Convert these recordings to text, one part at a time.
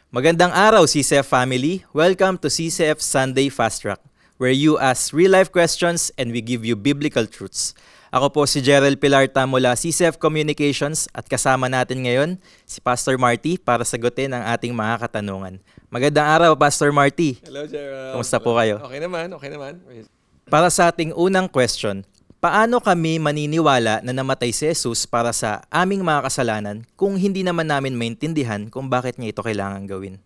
Magandang araw, CCF family. Welcome to CCF Sunday Fast Track, where you ask real-life questions and we give you biblical truths. Ako po si Gerald Pilarta mula CCF Communications at kasama natin ngayon si Pastor Marty para sagutin ang ating mga katanungan. Magandang araw, Pastor Marty. Hello, Gerald. Kumusta po kayo? Okay naman, okay naman. Para sa ating unang question, paano kami maniniwala na namatay si Jesus para sa aming mga kasalanan kung hindi naman namin maintindihan kung bakit niya ito kailangan gawin?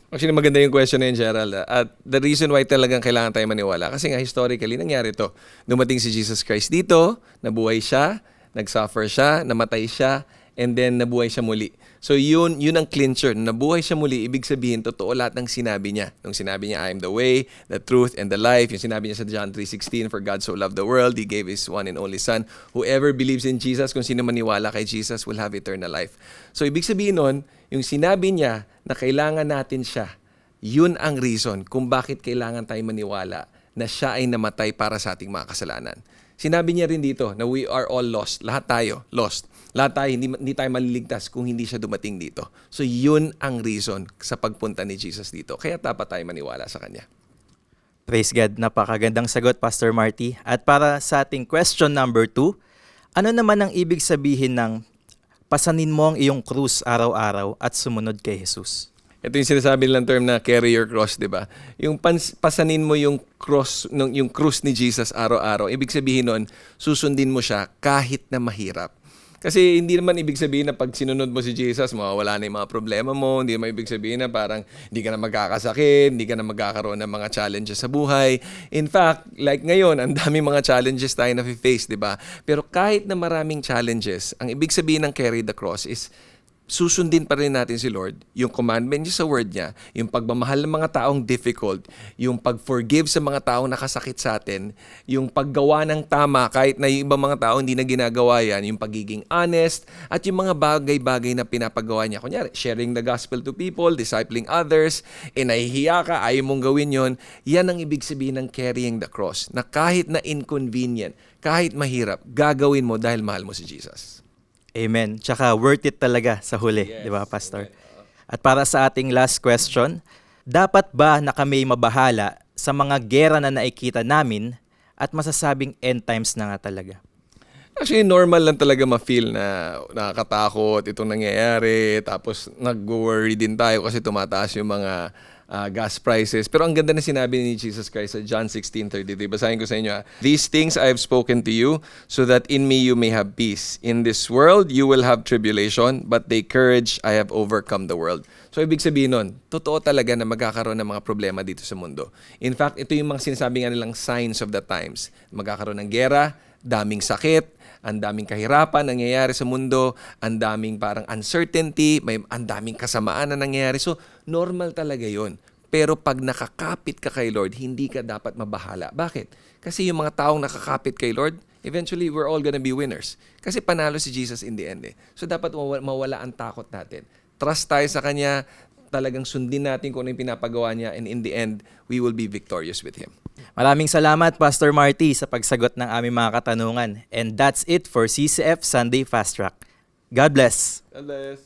Actually, maganda yung question na yun, Gerald. At the reason why talagang kailangan tayo maniwala, kasi nga historically, nangyari to. Dumating si Jesus Christ dito, nabuhay siya, nagsuffer siya, namatay siya, and then nabuhay siya muli. So yun ang clincher. Nabuhay siya muli, ibig sabihin, totoo lahat ng sinabi niya. Nung sinabi niya, I am the way, the truth, and the life. Yung sinabi niya sa John 3:16, for God so loved the world, He gave His one and only Son. Whoever believes in Jesus, kung sino maniwala kay Jesus, will have eternal life. So ibig sabihin nun, yung sinabi niya na kailangan natin siya, yun ang reason kung bakit kailangan tayo maniwala na siya ay namatay para sa ating mga kasalanan. Sinabi niya rin dito na we are all lost. Lahat tayo, lost. Lahat tayo, hindi tayo maliligtas kung hindi siya dumating dito. So yun ang reason sa pagpunta ni Jesus dito. Kaya dapat tayo maniwala sa Kanya. Praise God, napakagandang sagot, Pastor Marty. At para sa ating question number 2, ano naman ang ibig sabihin ng pasanin mo ang iyong krus araw-araw at sumunod kay Jesus? Ito yung sinasabi nilang term na carry your cross, di ba? Yung pasanin mo yung krus ni Jesus araw-araw. Ibig sabihin nun, susundin mo siya kahit na mahirap. Kasi hindi naman ibig sabihin na pag sinunod mo si Jesus, mawawala na yung mga problema mo. Hindi naman ibig sabihin na parang hindi ka na magkakasakit, hindi ka na magkakaroon ng mga challenges sa buhay. In fact, like ngayon, ang daming mga challenges tayo na face, di ba? Pero kahit na maraming challenges, ang ibig sabihin ng carry the cross is susundin pa rin natin si Lord, yung commandment niya sa word niya, yung pagmamahal ng mga taong difficult, yung pag-forgive sa mga taong nakasakit sa atin, yung paggawa ng tama kahit na yung ibang mga tao hindi na ginagawa yan, yung pagiging honest, at yung mga bagay-bagay na pinapagawa niya. Kunyari, sharing the gospel to people, discipling others, nahihiya ka, ayaw mong gawin yon. Yan ang ibig sabihin ng carrying the cross, na kahit na inconvenient, kahit mahirap, gagawin mo dahil mahal mo si Jesus. Amen. Tsaka worth it talaga sa huli, Yes, di ba, Pastor? amen. At para sa ating last question, dapat ba na kami mabahala sa mga gera na nakikita namin at masasabing end times na nga talaga? Actually, normal lang talaga ma-feel na nakakatakot itong nangyayari. Tapos nag-worry din tayo kasi tumataas yung mga gas prices. Pero ang ganda na sinabi ni Jesus Christ sa John 16:33. Basahin ko sa inyo. These things I have spoken to you so that in me you may have peace. In this world you will have tribulation, but take courage, I have overcome the world. So ibig sabihin nun, totoo talaga na magkakaroon ng mga problema dito sa mundo. In fact, ito yung mga sinasabi nga nilang signs of the times. Magkakaroon ng gera, daming sakit, ang daming kahirapan nangyayari sa mundo, ang daming parang uncertainty, ang daming kasamaan na nangyayari. So, normal talaga yon. Pero pag nakakapit ka kay Lord, hindi ka dapat mabahala. Bakit? Kasi yung mga taong nakakapit kay Lord, eventually, we're all gonna be winners. Kasi panalo si Jesus in the end. So, dapat mawala ang takot natin. Trust tayo sa Kanya, talagang sundin natin kung ano yung pinapagawa niya, and in the end, we will be victorious with Him. Maraming salamat, Pastor Marty, sa pagsagot ng aming mga katanungan. And that's it for CCF Sunday Fast Track. God bless. God bless.